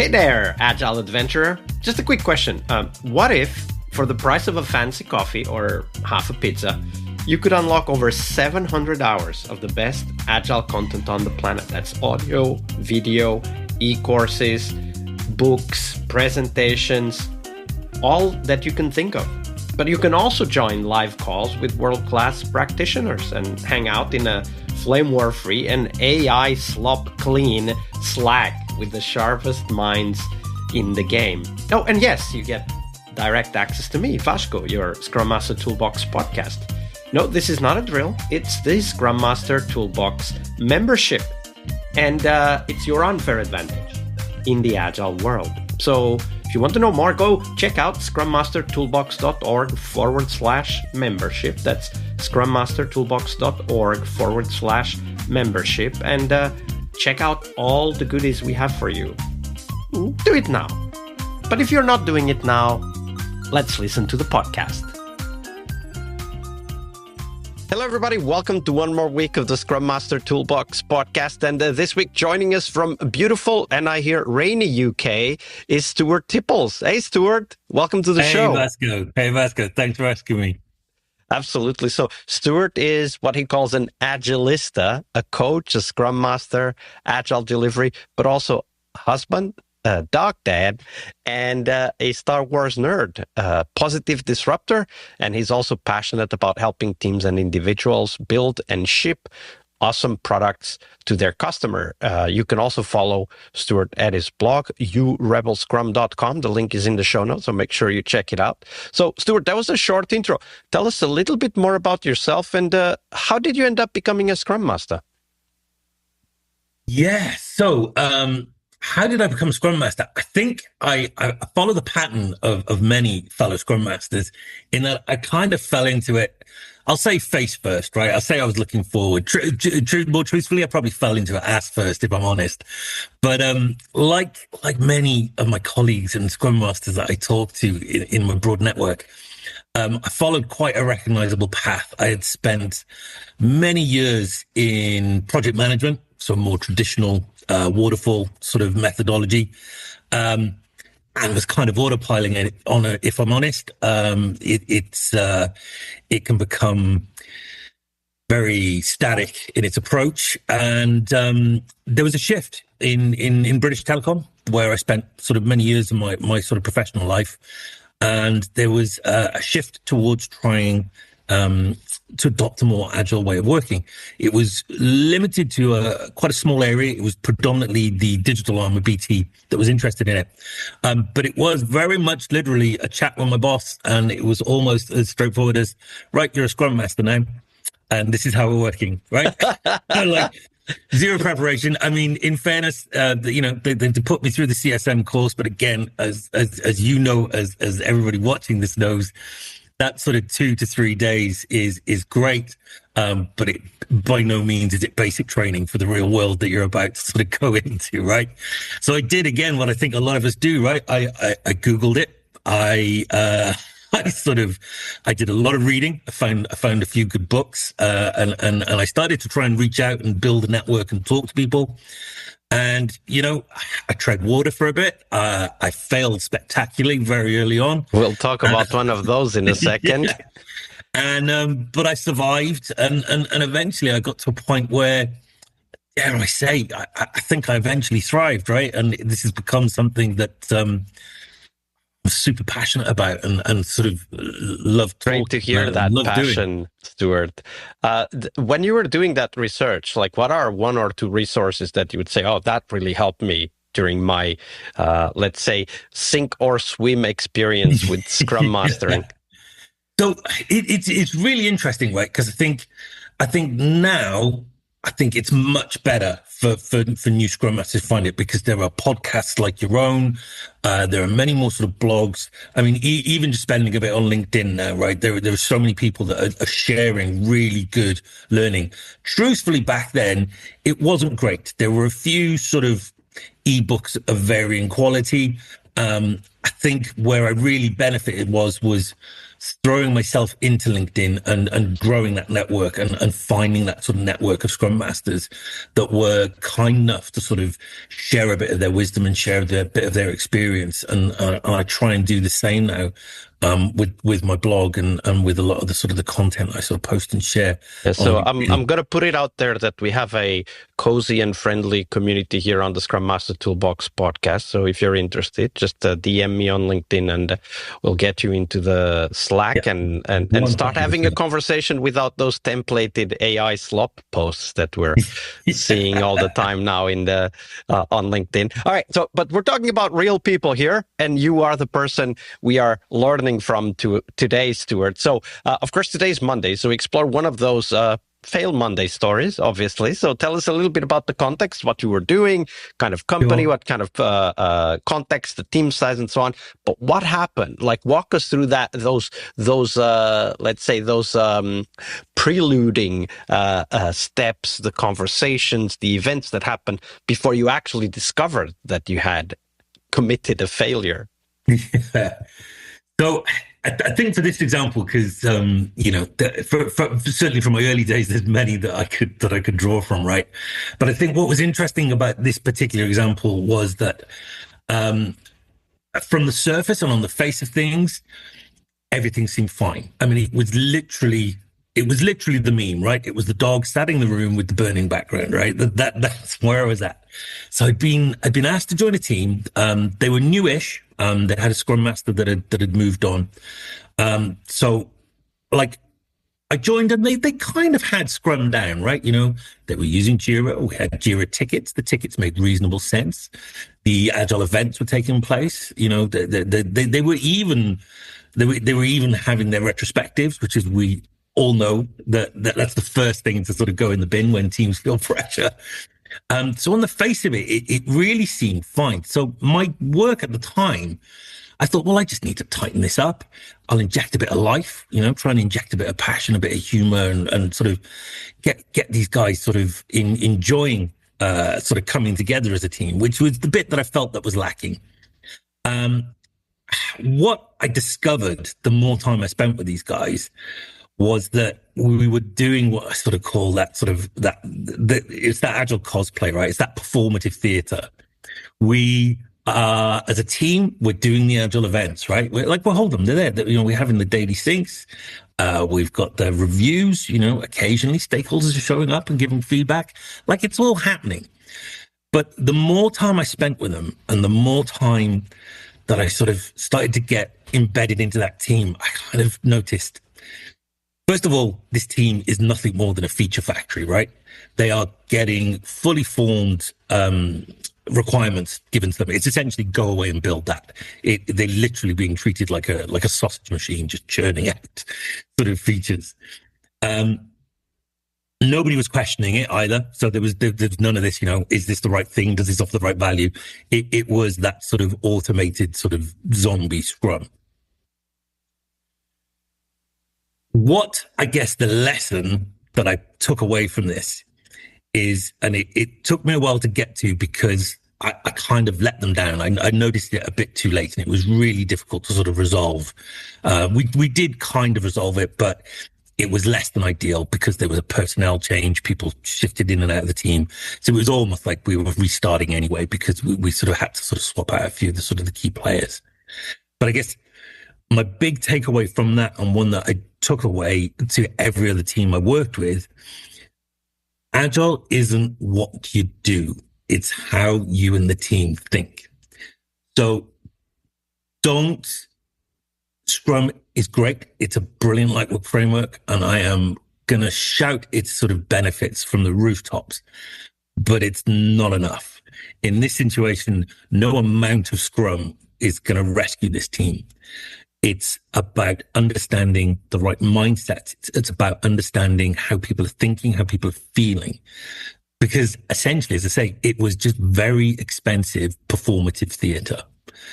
Hey there, Agile Adventurer. Just a quick question. What if, for the price of a fancy coffee or half a pizza, you could unlock over 700 hours of the best Agile content on the planet? That's audio, video, e-courses, books, presentations, all that you can think of. But you can also join live calls with world-class practitioners and hang out in a flame war-free and AI slop-clean Slack with the sharpest minds in the game. Oh, and yes, you get direct access to me, Vasco, your Scrum Master Toolbox podcast. No, this is not a drill. It's the Scrum Master Toolbox membership. And it's your unfair advantage in the Agile world. So if you want to know more, go check out scrummastertoolbox.org/membership. That's scrummastertoolbox.org/membership. And check out all the goodies we have for you. Do it now. But if you're not doing it now, let's listen to the podcast. Hello, everybody. Welcome to one more week of the Scrum Master Toolbox podcast. And this week, joining us from beautiful and I hear rainy UK is Stuart Tipples. Hey, Stuart. Welcome to the show. Hey, Vasco. Thanks for asking me. Absolutely. So Stuart is what he calls an agilista, a coach, a Scrum Master, Agile delivery, but also husband, dog dad, and a Star Wars nerd, positive disruptor. And he's also passionate about helping teams and individuals build and ship awesome products to their customer. You can also follow Stuart at his blog, urebelscrum.com. The link is in the show notes, so make sure you check it out. So, Stuart, that was a short intro. Tell us a little bit more about yourself and how did you end up becoming a Scrum Master? Yeah, so how did I become a Scrum Master? I think I follow the pattern of many fellow Scrum Masters in that I kind of fell into it. I'll say face first, right? I'll say I was looking forward. More truthfully, I probably fell into it ass first, if I'm honest. But like many of my colleagues and Scrum Masters that I talk to in my broad network, I followed quite a recognizable path. I had spent many years in project management, so more traditional waterfall sort of methodology, and was kind of autopiloting it on it, if I'm honest. It can become very static in its approach. And there was a shift in British Telecom, where I spent sort of many years of my sort of professional life. And there was a shift towards trying to adopt a more agile way of working. It was limited to quite a small area. It was predominantly the digital arm of BT that was interested in it. But it was very much literally a chat with my boss, and it was almost as straightforward as, right, you're a Scrum Master now, and this is how we're working, right? Like zero preparation. I mean, in fairness, they put me through the CSM course, but again, as you know, as everybody watching this knows, that sort of 2 to 3 days is great, but it by no means is it basic training for the real world that you're about to sort of go into, right? So I did again what I think a lot of us do, right? I Googled it. I did a lot of reading. I found a few good books, and I started to try and reach out and build a network and talk to people. And, I tread water for a bit. I failed spectacularly very early on. We'll talk about one of those in a second. Yeah. And, but I survived. And eventually I got to a point where, dare I say, I think I eventually thrived, right? And this has become something that, I'm super passionate about and sort of love talking. Great to hear that passion, Stuart. When you were doing that research, like what are one or two resources that you would say, oh, that really helped me during my, let's say, sink or swim experience with Scrum Mastering? So it's really interesting, right? Because I think now, I think it's much better for new Scrum Masters to find it, because there are podcasts like your own. There are many more sort of blogs. I mean, even just spending a bit on LinkedIn now, right? There are so many people that are sharing really good learning. Truthfully, back then, it wasn't great. There were a few sort of ebooks of varying quality. I think where I really benefited was throwing myself into LinkedIn and growing that network and finding that sort of network of Scrum Masters that were kind enough to sort of share a bit of their wisdom and share a bit of their experience. And I try and do the same now with my blog and with a lot of the sort of the content I sort of post and share. Yeah, so I'm going to put it out there that we have a cozy and friendly community here on the Scrum Master Toolbox podcast. So if you're interested, just DM me on LinkedIn and we'll get you into the Slack and start having a conversation without those templated AI slop posts that we're seeing all the time now in the on LinkedIn. All right, so but we're talking about real people here, and you are the person we are learning from today, Stuart. So of course today's Monday, so we explore one of those fail Monday stories, obviously. So tell us a little bit about the context, what you were doing, kind of company, what kind of context, the team size, and so on. But what happened? Like, walk us through those let's say those preluding steps, the conversations, the events that happened before you actually discovered that you had committed a failure. Yeah. So I think for this example, because certainly from my early days, there's many that I could draw from, right? But I think what was interesting about this particular example was that from the surface and on the face of things, everything seemed fine. I mean, it was literally the meme, right? It was the dog sat in the room with the burning background, right? That's where I was at. So I'd been asked to join a team. They were newish. They had a Scrum Master that had moved on. So like I joined and they kind of had Scrum down, right? You know, they were using Jira. We had Jira tickets. The tickets made reasonable sense. The agile events were taking place. You know, they were even having their retrospectives, which is we all know that's the first thing to sort of go in the bin when teams feel pressure. So on the face of it, it really seemed fine. So my work at the time, I thought, well, I just need to tighten this up. I'll inject a bit of life, you know, try and inject a bit of passion, a bit of humor, and sort of get these guys sort of enjoying sort of coming together as a team, which was the bit that I felt that was lacking. What I discovered the more time I spent with these guys was that we were doing what I sort of call it's that agile cosplay, right? It's that performative theater. We as a team, we're doing the agile events, right? We're hold them, they're there. You know, we're having the daily syncs. We've got the reviews, you know, occasionally stakeholders are showing up and giving feedback. Like, it's all happening. But the more time I spent with them and the more time that I sort of started to get embedded into that team, I kind of noticed, first of all, this team is nothing more than a feature factory, right? They are getting fully formed requirements given to them. It's essentially go away and build that. They're literally being treated like a sausage machine, just churning out sort of features. Nobody was questioning it either. So there was none of this, you know, is this the right thing? Does this offer the right value? It was that sort of automated sort of zombie Scrum. What I guess the lesson that I took away from this is, and it took me a while to get to because I kind of let them down. I noticed it a bit too late and it was really difficult to sort of resolve. We did kind of resolve it, but it was less than ideal because there was a personnel change. People shifted in and out of the team. So it was almost like we were restarting anyway because we sort of had to sort of swap out a few of the sort of the key players. But I guess my big takeaway from that, and one that I took away to every other team I worked with, Agile isn't what you do. It's how you and the team think. So Scrum is great. It's a brilliant Lightwork framework, and I am going to shout its sort of benefits from the rooftops, but it's not enough. In this situation, no amount of Scrum is going to rescue this team. It's about understanding the right mindset. It's about understanding how people are thinking, how people are feeling. Because essentially, as I say, it was just very expensive performative theater.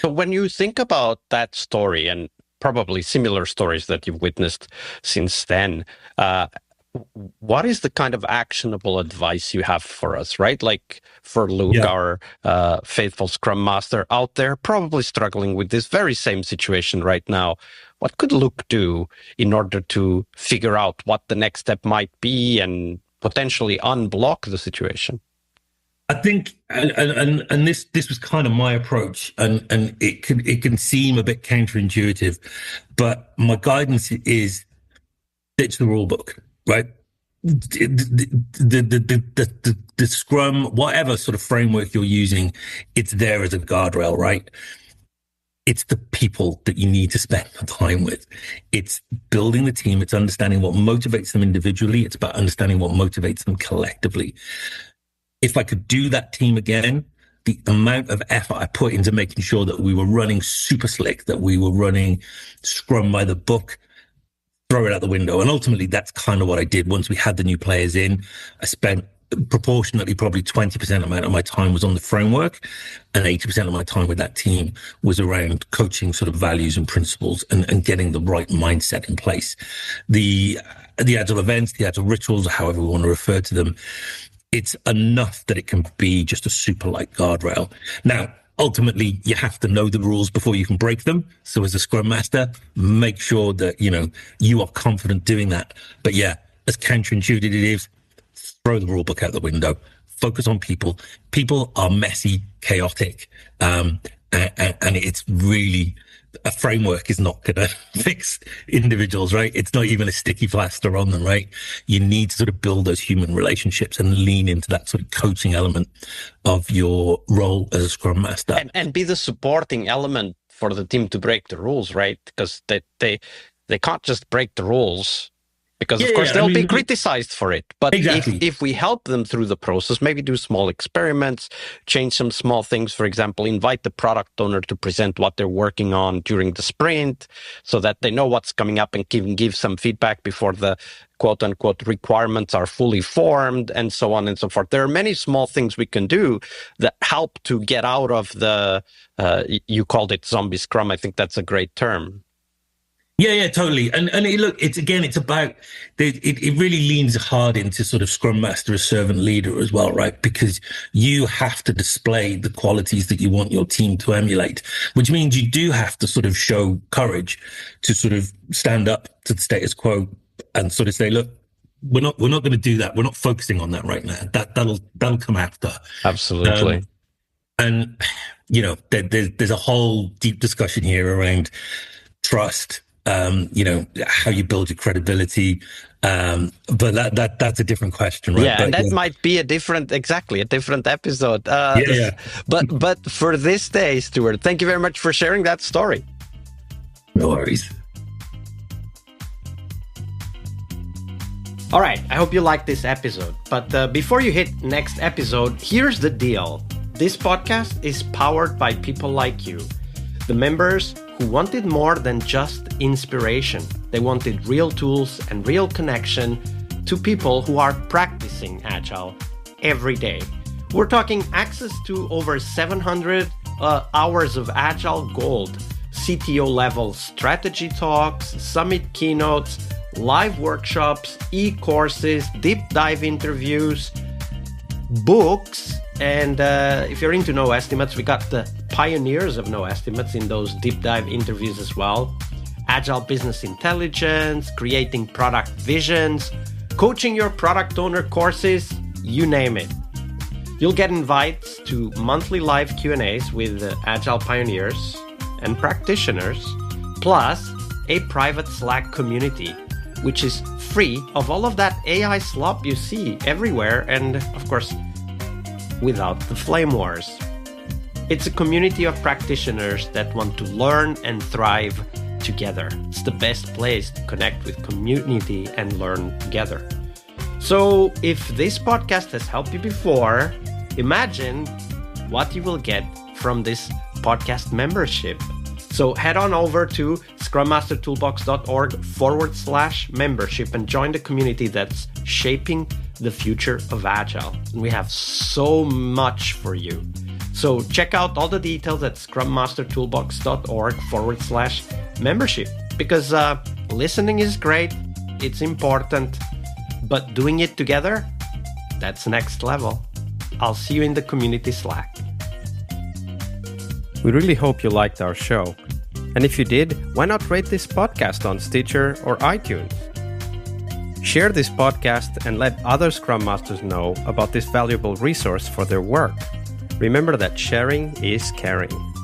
So when you think about that story and probably similar stories that you've witnessed since then, what is the kind of actionable advice you have for us, right? Like for Luke, Yeah. our faithful Scrum Master out there, probably struggling with this very same situation right now. What could Luke do in order to figure out what the next step might be and potentially unblock the situation? I think, and this was kind of my approach, and it can seem a bit counterintuitive, but my guidance is ditch the rule book, right? The Scrum, whatever sort of framework you're using, it's there as a guardrail, right? It's the people that you need to spend the time with. It's building the team. It's understanding what motivates them individually. It's about understanding what motivates them collectively. If I could do that team again, the amount of effort I put into making sure that we were running super slick, that we were running Scrum by the book, throw it out the window. And ultimately, that's kind of what I did. Once we had the new players in, I spent proportionately probably 20% amount of my time was on the framework, and 80% of my time with that team was around coaching sort of values and principles and getting the right mindset in place. The agile events, the agile rituals, however we want to refer to them, it's enough that it can be just a super light guardrail. Now, ultimately, you have to know the rules before you can break them. So as a Scrum Master, make sure that, you are confident doing that. But yeah, as counterintuitive it is, throw the rule book out the window. Focus on people. People are messy, chaotic, and it's really, a framework is not going to fix individuals, right? It's not even a sticky plaster on them, right? You need to sort of build those human relationships and lean into that sort of coaching element of your role as a Scrum Master. And be the supporting element for the team to break the rules, right? Because they can't just break the rules. Because, of course, they'll be criticized for it. But exactly. if we help them through the process, maybe do small experiments, change some small things, for example, invite the product owner to present what they're working on during the sprint so that they know what's coming up and give some feedback before the quote unquote requirements are fully formed and so on and so forth. There are many small things we can do that help to get out of the, you called it zombie Scrum. I think that's a great term. Yeah, totally. And it's about, it really leans hard into sort of Scrum Master as servant leader as well, right? Because you have to display the qualities that you want your team to emulate, which means you do have to sort of show courage to sort of stand up to the status quo and sort of say, look, we're not going to do that. We're not focusing on that right now. That'll come after. Absolutely. And there's a whole deep discussion here around trust. How you build your credibility. But that's a different question, right? Yeah, and that might be a different episode. But for this day, Stuart, thank you very much for sharing that story. No worries. All right, I hope you liked this episode. But before you hit next episode, here's the deal. This podcast is powered by people like you, the members who wanted more than just inspiration. They wanted real tools and real connection to people who are practicing Agile every day. We're talking access to over 700 hours of Agile Gold, CTO level strategy talks, summit keynotes, live workshops, e-courses, deep dive interviews, books, and if you're into No Estimates, we got the pioneers of No Estimates in those deep dive interviews as well. Agile business intelligence, creating product visions, coaching your product owner courses, you name it. You'll get invites to monthly live Q&As with Agile pioneers and practitioners, plus a private Slack community, which is free of all of that AI slop you see everywhere, and of course, without the flame wars. It's a community of practitioners that want to learn and thrive together. It's the best place to connect with community and learn together. So if this podcast has helped you before, imagine what you will get from this podcast membership. So head on over to scrummastertoolbox.org/membership and join the community that's shaping the future of Agile. And we have so much for you. So check out all the details at scrummastertoolbox.org/membership, because listening is great. It's important, But doing it together, that's next level. I'll see you in the community Slack. We really hope you liked our show. And if you did, why not rate this podcast on Stitcher or iTunes? Share this podcast and let other Scrum Masters know about this valuable resource for their work. Remember that sharing is caring.